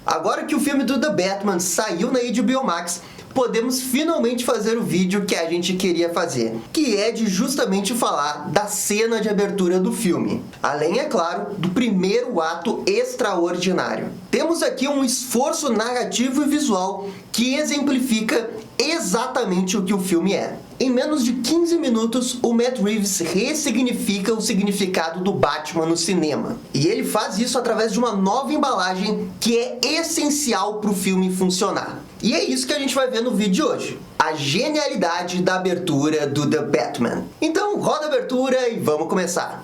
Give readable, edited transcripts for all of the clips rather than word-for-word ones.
Agora que o filme do The Batman saiu na HBO Max, podemos finalmente fazer o vídeo que a gente queria fazer, que é de justamente falar da cena de abertura do filme, além, é claro, do primeiro ato extraordinário. Temos aqui um esforço narrativo e visual que exemplifica exatamente o que o filme é. Em menos de 15 minutos, o Matt Reeves ressignifica o significado do Batman no cinema. E ele faz isso através de uma nova embalagem que é essencial para o filme funcionar. E é isso que a gente vai ver no vídeo de hoje. A genialidade da abertura do The Batman. Então, roda a abertura e vamos começar.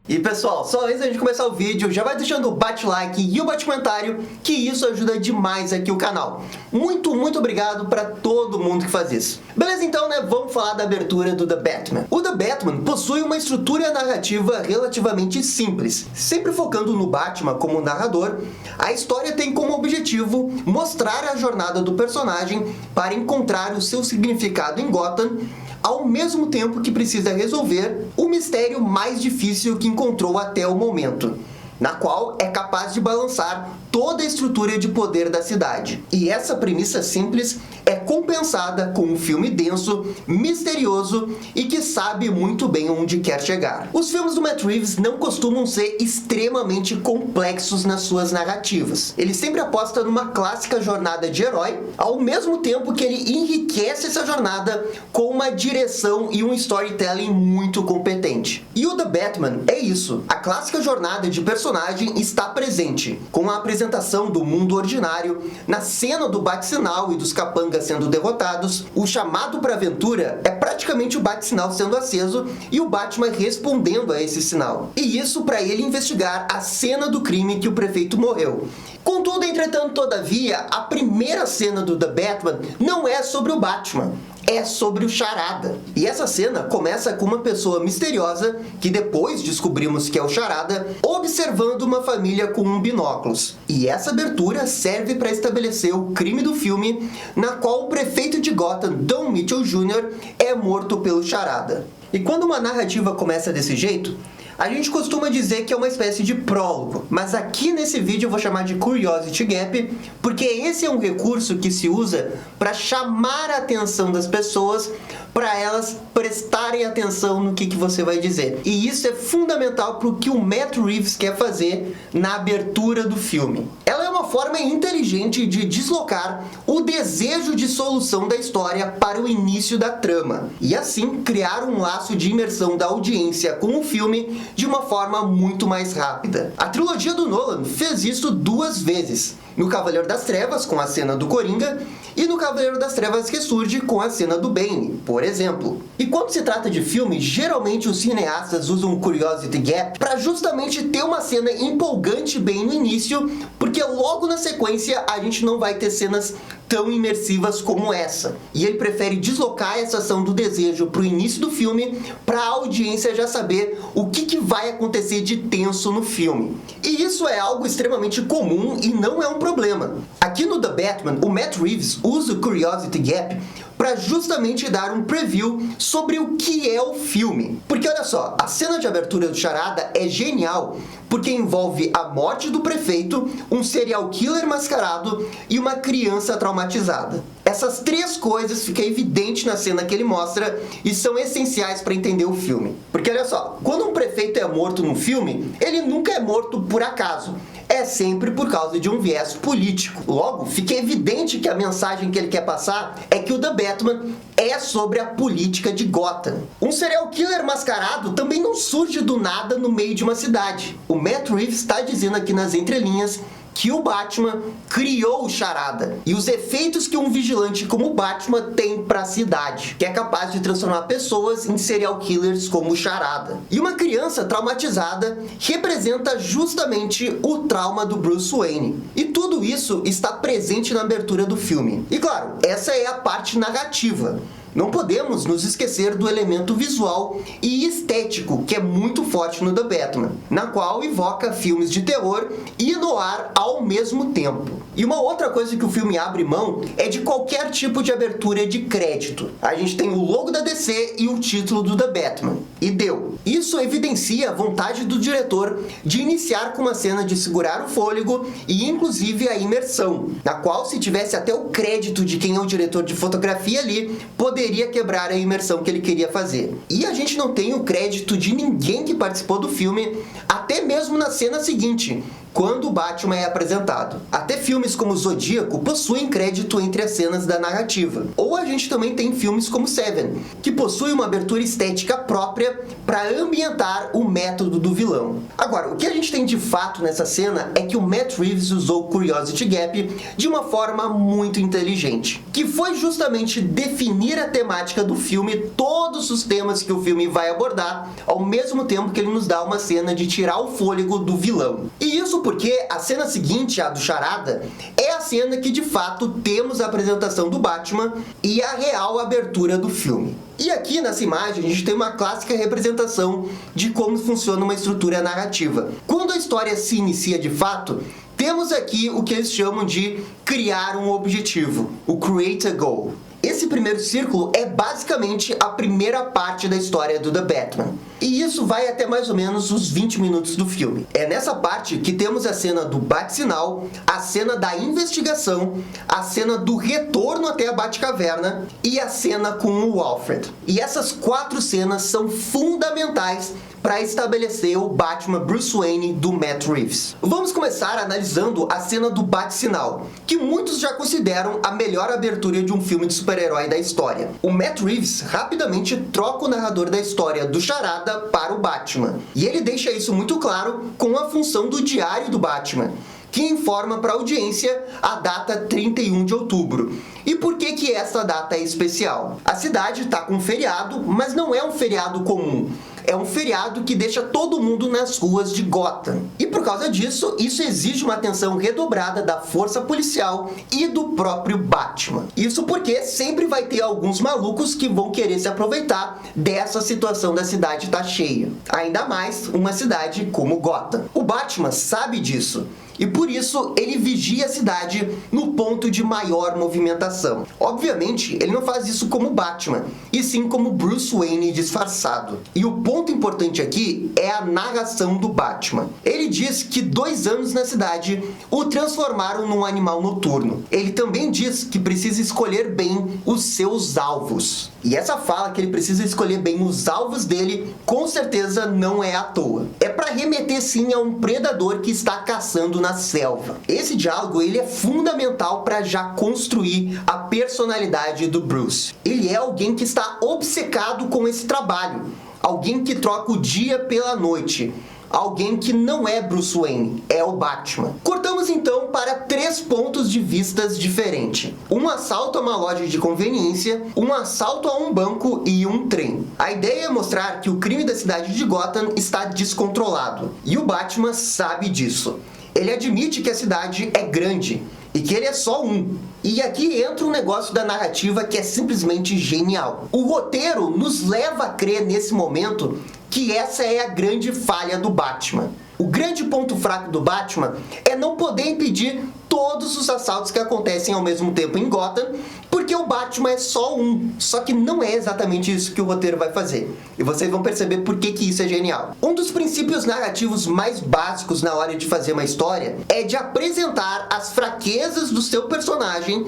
E pessoal, só antes da gente começar o vídeo, já vai deixando o bate-like e o bate-comentário, que isso ajuda demais aqui o canal. Muito obrigado para todo mundo que faz isso. Beleza, então, né? Vamos falar da abertura do The Batman. O The Batman possui uma estrutura narrativa relativamente simples. Sempre focando no Batman como narrador, a história tem como objetivo mostrar a jornada do personagem para encontrar o seu significado em Gotham, ao mesmo tempo que precisa resolver o mistério mais difícil que encontrou até o momento, na qual é capaz de balançar toda a estrutura de poder da cidade. E essa premissa simples é compensada com um filme denso, misterioso e que sabe muito bem onde quer chegar. Os filmes do Matt Reeves não costumam ser extremamente complexos nas suas narrativas. Ele sempre aposta numa clássica jornada de herói, ao mesmo tempo que ele enriquece essa jornada com uma direção e um storytelling muito competente. E o The Batman é isso. A clássica jornada de personagem está presente, com a apresentação do mundo ordinário, na cena do bate-sinal e dos capangas sendo derrotados. O chamado para aventura é praticamente o bate-sinal sendo aceso e o Batman respondendo a esse sinal. E isso para ele investigar a cena do crime que o prefeito morreu. Contudo, entretanto, todavia, a primeira cena do The Batman não é sobre o Batman, é sobre o Charada. E essa cena começa com uma pessoa misteriosa, que depois descobrimos que é o Charada, observando uma família com um binóculos. E essa abertura serve para estabelecer o crime do filme, na qual o prefeito de Gotham, Don Mitchell Jr., é morto pelo Charada. E quando uma narrativa começa desse jeito, a gente costuma dizer que é uma espécie de prólogo, mas aqui nesse vídeo eu vou chamar de Curiosity Gap, porque esse é um recurso que se usa para chamar a atenção das pessoas, para elas prestarem atenção no que você vai dizer. E isso é fundamental para o que o Matt Reeves quer fazer na abertura do filme. Ela é uma forma inteligente de deslocar o desejo de solução da história para o início da trama, e assim criar um laço de imersão da audiência com o filme de uma forma muito mais rápida. A trilogia do Nolan fez isso 2 vezes, no Cavaleiro das Trevas com a cena do Coringa e no Cavaleiro das Trevas Ressurge com a cena do Bane, por exemplo. E quando se trata de filme, geralmente os cineastas usam o Curiosity Gap para justamente ter uma cena empolgante bem no início, porque logo na sequência a gente não vai ter cenas tão imersivas como essa. E ele prefere deslocar essa ação do desejo para o início do filme, para a audiência já saber o que vai acontecer de tenso no filme. E isso é algo extremamente comum e não é um problema. Aqui no The Batman, o Matt Reeves usa o Curiosity Gap para justamente dar um preview sobre o que é o filme. Porque olha só, a cena de abertura do Charada é genial, porque envolve a morte do prefeito, um serial killer mascarado e uma criança traumatizada. Essas 3 coisas ficam evidentes na cena que ele mostra e são essenciais para entender o filme. Porque olha só, quando um prefeito é morto num filme, ele nunca é morto por acaso. É sempre por causa de um viés político. Logo, fica evidente que a mensagem que ele quer passar é que o The Batman é sobre a política de Gotham. Um serial killer mascarado também não surge do nada no meio de uma cidade. O Matt Reeves está dizendo aqui nas entrelinhas que o Batman criou o Charada e os efeitos que um vigilante como o Batman tem para a cidade, que é capaz de transformar pessoas em serial killers como o Charada. E uma criança traumatizada representa justamente o trauma do Bruce Wayne. E tudo isso está presente na abertura do filme. E claro, essa é a parte narrativa. Não podemos nos esquecer do elemento visual e estético que é muito forte no The Batman, na qual evoca filmes de terror e noir ao mesmo tempo. E uma outra coisa que o filme abre mão é de qualquer tipo de abertura de crédito. A gente tem o logo da DC e o título do The Batman. E deu. Isso evidencia a vontade do diretor de iniciar com uma cena de segurar o fôlego e inclusive a imersão, na qual, se tivesse até o crédito de quem é o diretor de fotografia ali, poderia quebrar a imersão que ele queria fazer. E a gente não tem o crédito de ninguém que participou do filme, até mesmo na cena seguinte, quando o Batman é apresentado. Até filmes como Zodíaco possuem crédito entre as cenas da narrativa. Ou a gente também tem filmes como Seven, que possui uma abertura estética própria para ambientar o método do vilão. Agora, o que a gente tem de fato nessa cena é que o Matt Reeves usou o Curiosity Gap de uma forma muito inteligente, que foi justamente definir a temática do filme, todos os temas que o filme vai abordar, ao mesmo tempo que ele nos dá uma cena de tirar o fôlego do vilão. E isso porque a cena seguinte, a do Charada, é a cena que de fato temos a apresentação do Batman e a real abertura do filme. E aqui nessa imagem a gente tem uma clássica representação de como funciona uma estrutura narrativa. Quando a história se inicia de fato, temos aqui o que eles chamam de criar um objetivo, o Create a Goal. Esse primeiro círculo é basicamente a primeira parte da história do The Batman. E isso vai até mais ou menos os 20 minutos do filme. É nessa parte que temos a cena do Bat-Sinal, a cena da investigação, a cena do retorno até a Batcaverna e a cena com o Alfred. E essas 4 cenas são fundamentais para estabelecer o Batman Bruce Wayne do Matt Reeves. Vamos começar analisando a cena do Bat-Sinal, que muitos já consideram a melhor abertura de um filme de super-herói da história. O Matt Reeves rapidamente troca o narrador da história do Charada para o Batman, e ele deixa isso muito claro com a função do diário do Batman, que informa para a audiência a data 31 de outubro. E por que essa data é especial? A cidade está com um feriado, mas não é um feriado comum. É um feriado que deixa todo mundo nas ruas de Gotham. E por causa disso, isso exige uma atenção redobrada da força policial e do próprio Batman. Isso porque sempre vai ter alguns malucos que vão querer se aproveitar dessa situação da cidade estar cheia. Ainda mais uma cidade como Gotham. O Batman sabe disso. E por isso ele vigia a cidade no ponto de maior movimentação. Obviamente, ele não faz isso como Batman, e sim como Bruce Wayne disfarçado. E o ponto importante aqui é a narração do Batman. Ele diz que 2 anos na cidade o transformaram num animal noturno. Ele também diz que precisa escolher bem os seus alvos. E essa fala que ele precisa escolher bem os alvos dele, com certeza não é à toa. É para remeter sim a um predador que está caçando na selva. Esse diálogo ele é fundamental para já construir a personalidade do Bruce. Ele é alguém que está obcecado com esse trabalho, alguém que troca o dia pela noite, alguém que não é Bruce Wayne, é o Batman. Cortamos então para 3 pontos de vistas diferentes. Um assalto a uma loja de conveniência, um assalto a um banco e um trem. A ideia é mostrar que o crime da cidade de Gotham está descontrolado, e o Batman sabe disso. Ele admite que a cidade é grande e que ele é só um. E aqui entra um negócio da narrativa que é simplesmente genial. O roteiro nos leva a crer nesse momento que essa é a grande falha do Batman. O grande ponto fraco do Batman é não poder impedir todos os assaltos que acontecem ao mesmo tempo em Gotham, porque o Batman é só um. Só que não é exatamente isso que o roteiro vai fazer. E vocês vão perceber por que isso é genial. Um dos princípios narrativos mais básicos na hora de fazer uma história é de apresentar as fraquezas do seu personagem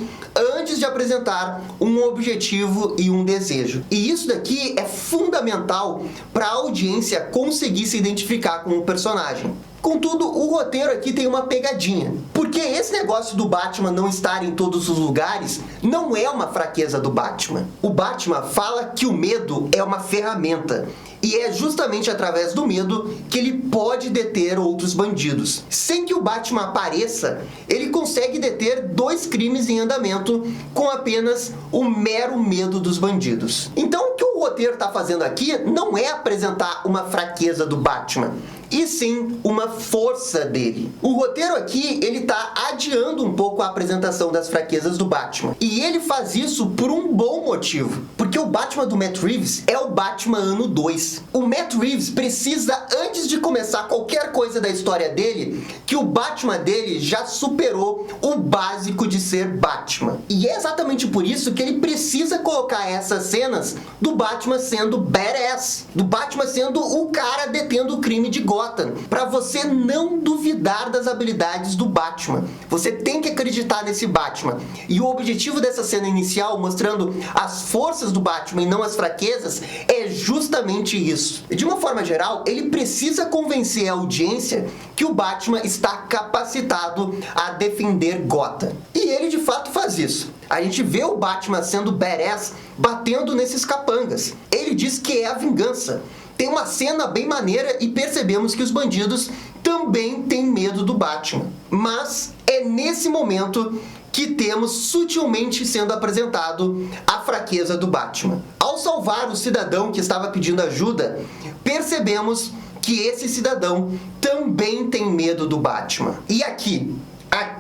antes de apresentar um objetivo e um desejo. E isso daqui é fundamental para a audiência conseguir se identificar com o personagem. Contudo, o roteiro aqui tem uma pegadinha, porque esse negócio do Batman não estar em todos os lugares não é uma fraqueza do Batman. O Batman fala que o medo é uma ferramenta, e é justamente através do medo que ele pode deter outros bandidos. Sem que o Batman apareça, ele consegue deter 2 crimes em andamento com apenas o mero medo dos bandidos. Então o que o roteiro está fazendo aqui não é apresentar uma fraqueza do Batman, e sim uma força dele. O roteiro aqui, ele tá adiando um pouco a apresentação das fraquezas do Batman. E ele faz isso por um bom motivo. Porque o Batman do Matt Reeves é o Batman ano 2. O Matt Reeves precisa, antes de começar qualquer coisa da história dele, que o Batman dele já superou o básico de ser Batman. E é exatamente por isso que ele precisa colocar essas cenas do Batman sendo badass, do Batman sendo o cara detendo o crime de Gotham, pra você não duvidar das habilidades do Batman. Você tem que acreditar nesse Batman. E o objetivo dessa cena inicial, mostrando as forças do Batman e não as fraquezas, é justamente isso. De uma forma geral, ele precisa convencer a audiência que o Batman está capacitado a defender Gotham. E ele de fato faz isso. A gente vê o Batman sendo badass, batendo nesses capangas. Ele diz que é a vingança. Tem uma cena bem maneira e percebemos que os bandidos também têm medo do Batman. Mas é nesse momento que temos sutilmente sendo apresentado a fraqueza do Batman. Ao salvar o cidadão que estava pedindo ajuda, percebemos que esse cidadão também tem medo do Batman. E aqui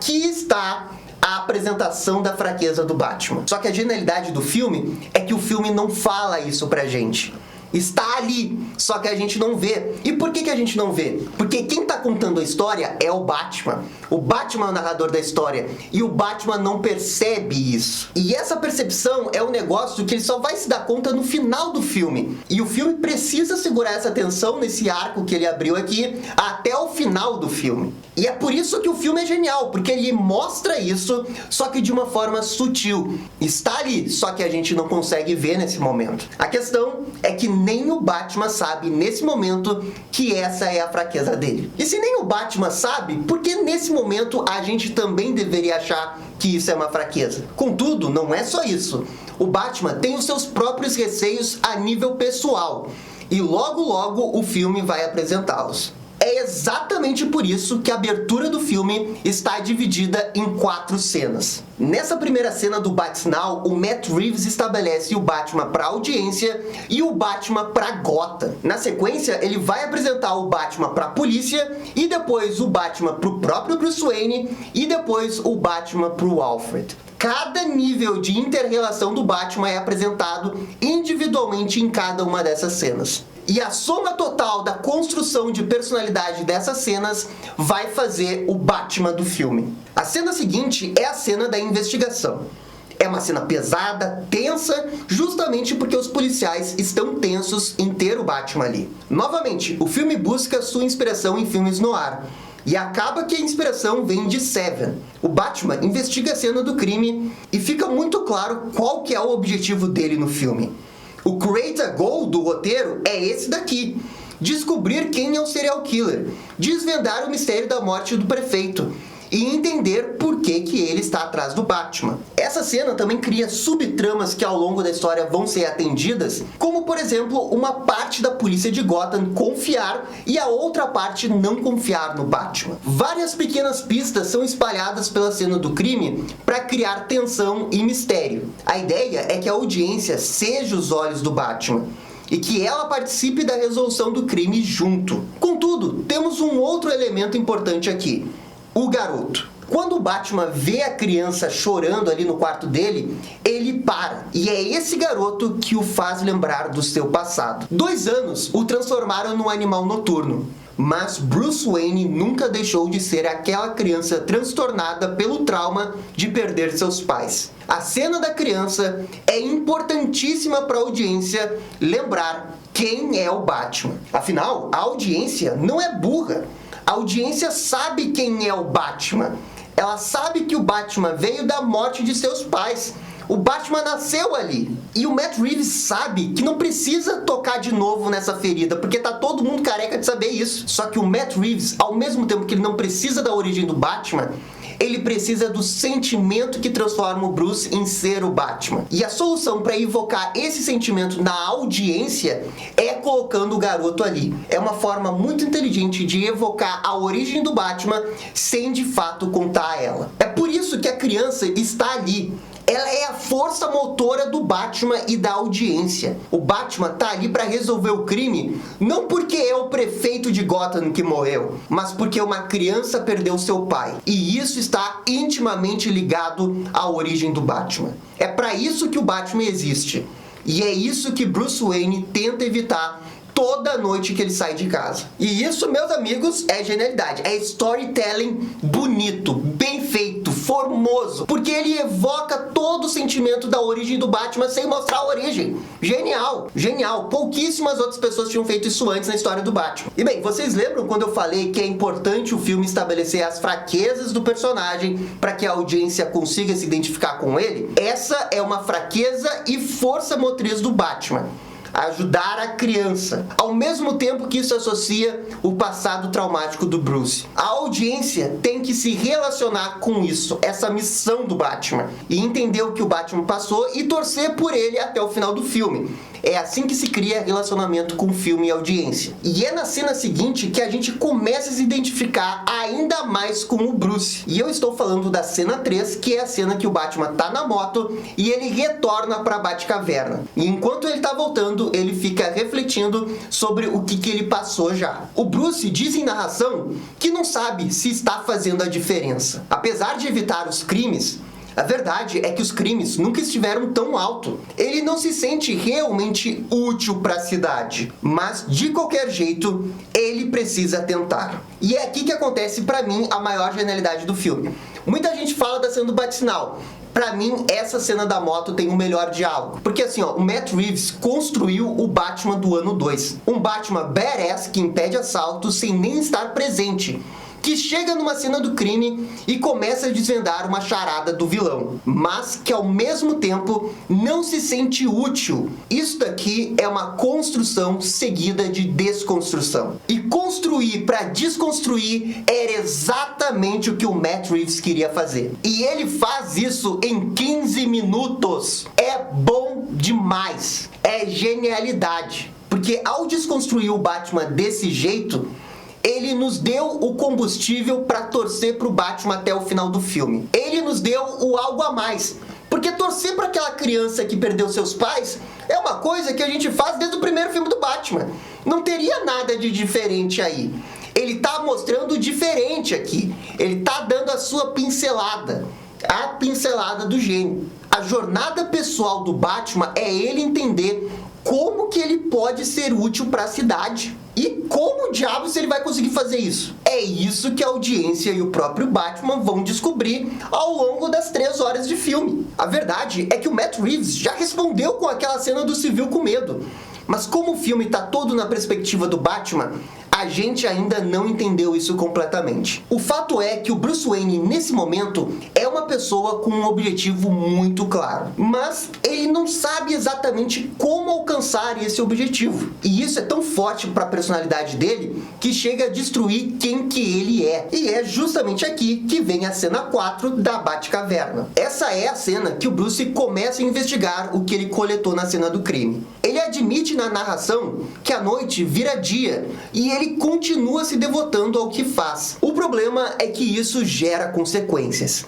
está a apresentação da fraqueza do Batman. Só que a genialidade do filme é que o filme não fala isso pra gente. Está ali, só que a gente não vê. E por que a gente não vê? Porque quem tá contando a história é o Batman. O Batman é o narrador da história. E o Batman não percebe isso. E essa percepção é um negócio que ele só vai se dar conta no final do filme. E o filme precisa segurar essa tensão nesse arco que ele abriu aqui até o final do filme. E é por isso que o filme é genial, porque ele mostra isso, só que de uma forma sutil. Está ali, só que a gente não consegue ver nesse momento. A questão é que nem o Batman sabe nesse momento que essa é a fraqueza dele. E se nem o Batman sabe, por que nesse momento a gente também deveria achar que isso é uma fraqueza? Contudo, não é só isso. O Batman tem os seus próprios receios a nível pessoal. E logo logo o filme vai apresentá-los. É exatamente por isso que a abertura do filme está dividida em 4 cenas. Nessa primeira cena do Bat-Now, o Matt Reeves estabelece o Batman para a audiência e o Batman para Gotham. Na sequência, ele vai apresentar o Batman para a polícia e depois o Batman para o próprio Bruce Wayne e depois o Batman para o Alfred. Cada nível de inter-relação do Batman é apresentado individualmente em cada uma dessas cenas. E a soma total da construção de personalidade dessas cenas vai fazer o Batman do filme. A cena seguinte é a cena da investigação. É uma cena pesada, tensa, justamente porque os policiais estão tensos em ter o Batman ali. Novamente, o filme busca sua inspiração em filmes noir. E acaba que a inspiração vem de Seven. O Batman investiga a cena do crime e fica muito claro qual que é o objetivo dele no filme. O create a goal do roteiro é esse daqui: descobrir quem é o serial killer, desvendar o mistério da morte do prefeito e entender por que ele está atrás do Batman. Essa cena também cria subtramas que ao longo da história vão ser atendidas, como por exemplo, uma parte da polícia de Gotham confiar e a outra parte não confiar no Batman. Várias pequenas pistas são espalhadas pela cena do crime para criar tensão e mistério. A ideia é que a audiência seja os olhos do Batman e que ela participe da resolução do crime junto. Contudo, temos um outro elemento importante aqui: o garoto. Quando o Batman vê a criança chorando ali no quarto dele, ele para. E é esse garoto que o faz lembrar do seu passado. 2 anos o transformaram num animal noturno. Mas Bruce Wayne nunca deixou de ser aquela criança transtornada pelo trauma de perder seus pais. A cena da criança é importantíssima para a audiência lembrar quem é o Batman. Afinal, a audiência não é burra. A audiência sabe quem é o Batman. Ela sabe que o Batman veio da morte de seus pais. O Batman nasceu ali. E o Matt Reeves sabe que não precisa tocar de novo nessa ferida, porque tá todo mundo careca de saber isso. Só que o Matt Reeves, ao mesmo tempo que ele não precisa da origem do Batman, ele precisa do sentimento que transforma o Bruce em ser o Batman. E a solução para evocar esse sentimento na audiência é colocando o garoto ali. É uma forma muito inteligente de evocar a origem do Batman sem de fato contar ela. É por isso que a criança está ali. Ela é a força motora do Batman e da audiência. O Batman tá ali para resolver o crime, não porque é o prefeito de Gotham que morreu, mas porque uma criança perdeu seu pai. E isso está intimamente ligado à origem do Batman. É para isso que o Batman existe. E é isso que Bruce Wayne tenta evitar toda noite que ele sai de casa. E isso, meus amigos, é genialidade. É storytelling bonito, bem feito, formoso. Porque ele evoca todo o sentimento da origem do Batman sem mostrar a origem. Genial, genial. Pouquíssimas outras pessoas tinham feito isso antes na história do Batman. E bem, vocês lembram quando eu falei que é importante o filme estabelecer as fraquezas do personagem para que a audiência consiga se identificar com ele? Essa é uma fraqueza e força motriz do Batman. Ajudar a criança, ao mesmo tempo que isso associa o passado traumático do Bruce. A audiência tem que se relacionar com isso, essa missão do Batman, e entender o que o Batman passou e torcer por ele até o final do filme. É assim que se cria relacionamento com o filme e audiência. E é na cena seguinte que a gente começa a se identificar ainda mais com o Bruce. E eu estou falando da cena 3, que é a cena que o Batman tá na moto e ele retorna pra Batcaverna. E enquanto ele tá voltando, ele fica refletindo sobre o que ele passou já. O Bruce diz em narração que não sabe se está fazendo a diferença. Apesar de evitar os crimes, a verdade é que os crimes nunca estiveram tão alto. Ele não se sente realmente útil para a cidade, mas de qualquer jeito ele precisa tentar. E é aqui que acontece para mim a maior genialidade do filme. Muita gente fala da cena do bate-sinal. Pra mim, essa cena da moto tem o melhor diálogo. Porque assim, ó, o Matt Reeves construiu o Batman do ano 2. Um Batman badass que impede assaltos sem nem estar presente, que chega numa cena do crime e começa a desvendar uma charada do vilão, mas que ao mesmo tempo não se sente útil. Isso daqui é uma construção seguida de desconstrução. E construir para desconstruir era exatamente o que o Matt Reeves queria fazer. E ele faz isso em 15 minutos. É bom demais. É genialidade. Porque ao desconstruir o Batman desse jeito, ele nos deu o combustível para torcer pro Batman até o final do filme. Ele nos deu o algo a mais. Porque torcer para aquela criança que perdeu seus pais é uma coisa que a gente faz desde o primeiro filme do Batman. Não teria nada de diferente aí. Ele tá mostrando diferente aqui. Ele tá dando a sua pincelada. A pincelada do gênio. A jornada pessoal do Batman é ele entender como que ele pode ser útil para a cidade. E como diabos ele vai conseguir fazer isso? É isso que a audiência e o próprio Batman vão descobrir ao longo das 3 horas de filme. A verdade é que o Matt Reeves já respondeu com aquela cena do civil com medo. Mas como o filme está todo na perspectiva do Batman, a gente ainda não entendeu isso completamente. O fato é que o Bruce Wayne, nesse momento, é uma pessoa com um objetivo muito claro. Mas ele não sabe exatamente como alcançar esse objetivo. E isso é tão forte para a personalidade dele que chega a destruir quem que ele é. E é justamente aqui que vem a cena 4 da Batcaverna. Essa é a cena que o Bruce começa a investigar o que ele coletou na cena do crime. Ele admite na narração que a noite vira dia e ele continua se devotando ao que faz. O problema é que isso gera consequências.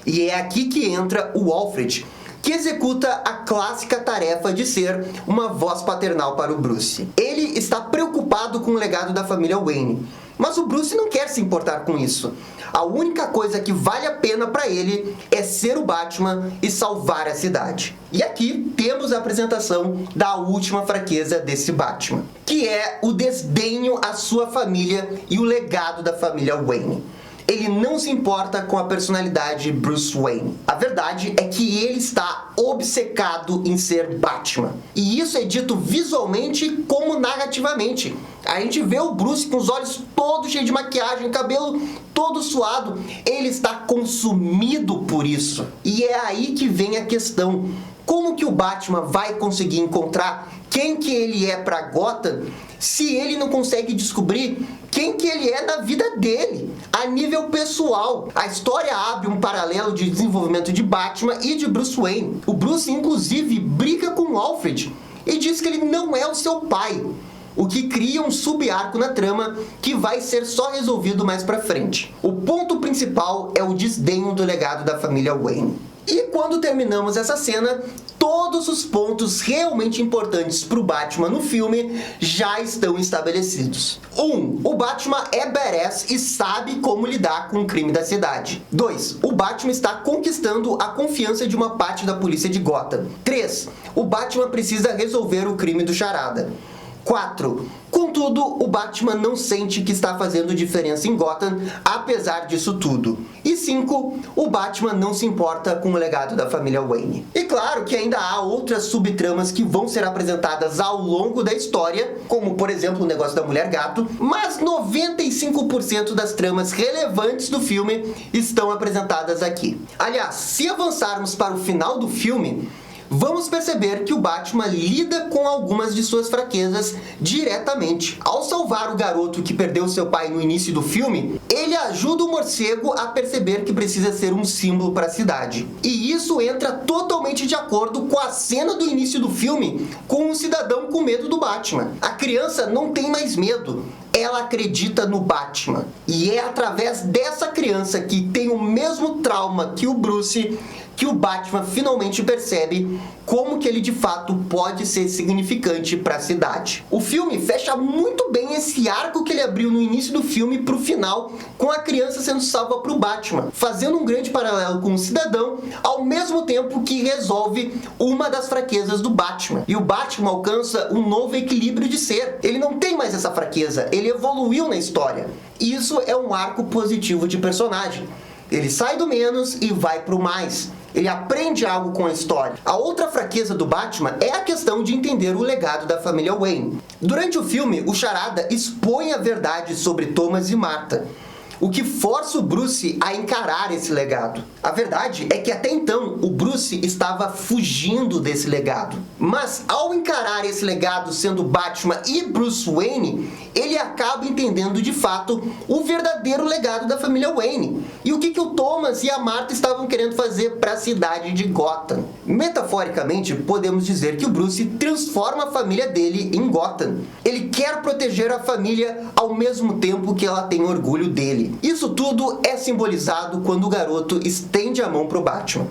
E é aqui que entra o Alfred, que executa a clássica tarefa de ser uma voz paternal para o Bruce. Ele está preocupado com o legado da família Wayne, mas o Bruce não quer se importar com isso. A única coisa que vale a pena para ele é ser o Batman e salvar a cidade. E aqui temos a apresentação da última fraqueza desse Batman, que é o desdenho à sua família e o legado da família Wayne. Ele não se importa com a personalidade Bruce Wayne. A verdade é que ele está obcecado em ser Batman. E isso é dito visualmente como narrativamente. A gente vê o Bruce com os olhos todos cheios de maquiagem, cabelo todo suado. Ele está consumido por isso. E é aí que vem a questão. Como que o Batman vai conseguir encontrar quem que ele é para Gotham se ele não consegue descobrir quem que ele é na vida dele, a nível pessoal? A história abre um paralelo de desenvolvimento de Batman e de Bruce Wayne. O Bruce, inclusive, briga com o Alfred e diz que ele não é o seu pai, o que cria um sub-arco na trama que vai ser só resolvido mais pra frente. O ponto principal é o desdenho do legado da família Wayne. E quando terminamos essa cena, todos os pontos realmente importantes para o Batman no filme já estão estabelecidos. 1. O Batman é badass e sabe como lidar com o crime da cidade. 2. O Batman está conquistando a confiança de uma parte da polícia de Gotham. 3. O Batman precisa resolver o crime do Charada. 4. Contudo, o Batman não sente que está fazendo diferença em Gotham, apesar disso tudo. E 5. O Batman não se importa com o legado da família Wayne. E claro que ainda há outras subtramas que vão ser apresentadas ao longo da história, como por exemplo o negócio da Mulher Gato, mas 95% das tramas relevantes do filme estão apresentadas aqui. Aliás, se avançarmos para o final do filme, vamos perceber que o Batman lida com algumas de suas fraquezas diretamente. Ao salvar o garoto que perdeu seu pai no início do filme, ele ajuda o morcego a perceber que precisa ser um símbolo para a cidade. E isso entra totalmente de acordo com a cena do início do filme, com um cidadão com medo do Batman. A criança não tem mais medo. Ela acredita no Batman. E é através dessa criança que tem o mesmo trauma que o Bruce que o Batman finalmente percebe como que ele de fato pode ser significante para a cidade. O filme fecha muito bem esse arco que ele abriu no início do filme para o final, com a criança sendo salva para o Batman, fazendo um grande paralelo com o cidadão, ao mesmo tempo que resolve uma das fraquezas do Batman. E o Batman alcança um novo equilíbrio de ser. Ele não tem mais essa fraqueza, ele evoluiu na história. E isso é um arco positivo de personagem. Ele sai do menos e vai pro mais. Ele aprende algo com a história. A outra fraqueza do Batman é a questão de entender o legado da família Wayne. Durante o filme, o Charada expõe a verdade sobre Thomas e Martha, o que força o Bruce a encarar esse legado. A verdade é que até então o Bruce estava fugindo desse legado. Mas ao encarar esse legado sendo Batman e Bruce Wayne, ele acaba entendendo de fato o verdadeiro legado da família Wayne. E o que o Thomas e a Martha estavam querendo fazer para a cidade de Gotham. Metaforicamente, podemos dizer que o Bruce transforma a família dele em Gotham. Ele quer proteger a família ao mesmo tempo que ela tem orgulho dele. Isso tudo é simbolizado quando o garoto estende a mão pro Batman.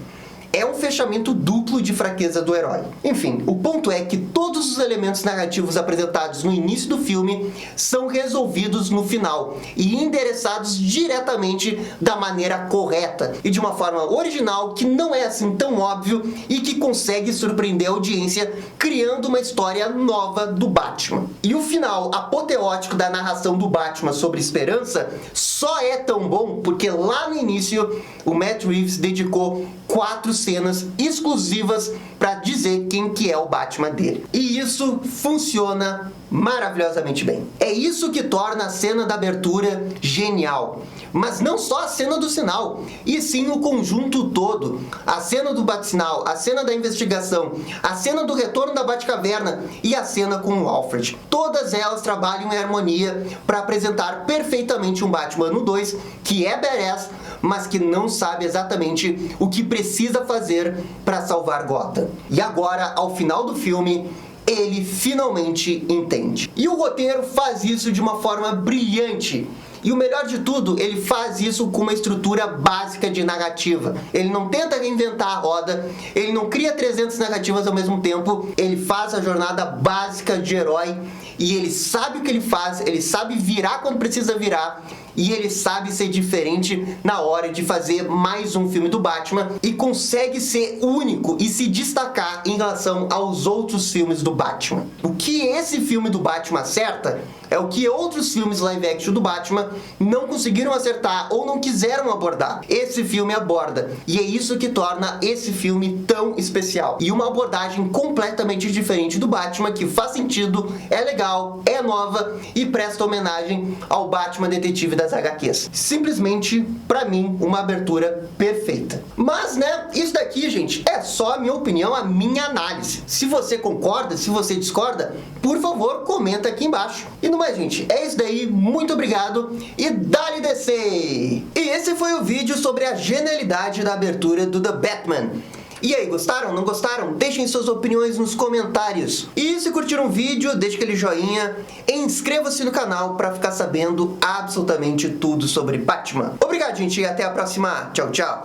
É um fechamento duplo de fraqueza do herói. Enfim, o ponto é que todos os elementos narrativos apresentados no início do filme são resolvidos no final e endereçados diretamente da maneira correta e de uma forma original que não é assim tão óbvio e que consegue surpreender a audiência criando uma história nova do Batman. E o final apoteótico da narração do Batman sobre esperança só é tão bom porque lá no início o Matt Reeves dedicou 4 cenas exclusivas para dizer quem que é o Batman dele. E isso funciona maravilhosamente bem. É isso que torna a cena da abertura genial. Mas não só a cena do sinal, e sim o conjunto todo. A cena do Bat-sinal, a cena da investigação, a cena do retorno da Batcaverna e a cena com o Alfred. Todas elas trabalham em harmonia para apresentar perfeitamente um Batman no 2 que é badass, mas que não sabe exatamente o que precisa fazer para salvar Gotham. E agora, ao final do filme, ele finalmente entende. E o roteiro faz isso de uma forma brilhante. E o melhor de tudo, ele faz isso com uma estrutura básica de narrativa. Ele não tenta reinventar a roda, ele não cria 300 narrativas ao mesmo tempo, ele faz a jornada básica de herói e ele sabe o que ele faz, ele sabe virar quando precisa virar e ele sabe ser diferente na hora de fazer mais um filme do Batman e consegue ser único e se destacar em relação aos outros filmes do Batman. O que esse filme do Batman acerta é o que outros filmes live action do Batman não conseguiram acertar ou não quiseram abordar. Esse filme aborda, e é isso que torna esse filme tão especial. E uma abordagem completamente diferente do Batman, que faz sentido, é legal, é nova e presta homenagem ao Batman detetive das HQs. Simplesmente, pra mim, uma abertura perfeita. Mas, né, isso daqui, gente, é só a minha opinião, a minha análise. Se você concorda, se você discorda, por favor, comenta aqui embaixo. E no mais, gente, é isso daí, muito obrigado e dá-lhe DC! E esse foi o vídeo sobre a genialidade da abertura do The Batman. E aí, gostaram? Não gostaram? Deixem suas opiniões nos comentários. E se curtiram o vídeo, deixe aquele joinha e inscreva-se no canal para ficar sabendo absolutamente tudo sobre Batman. Obrigado, gente, e até a próxima. Tchau, tchau!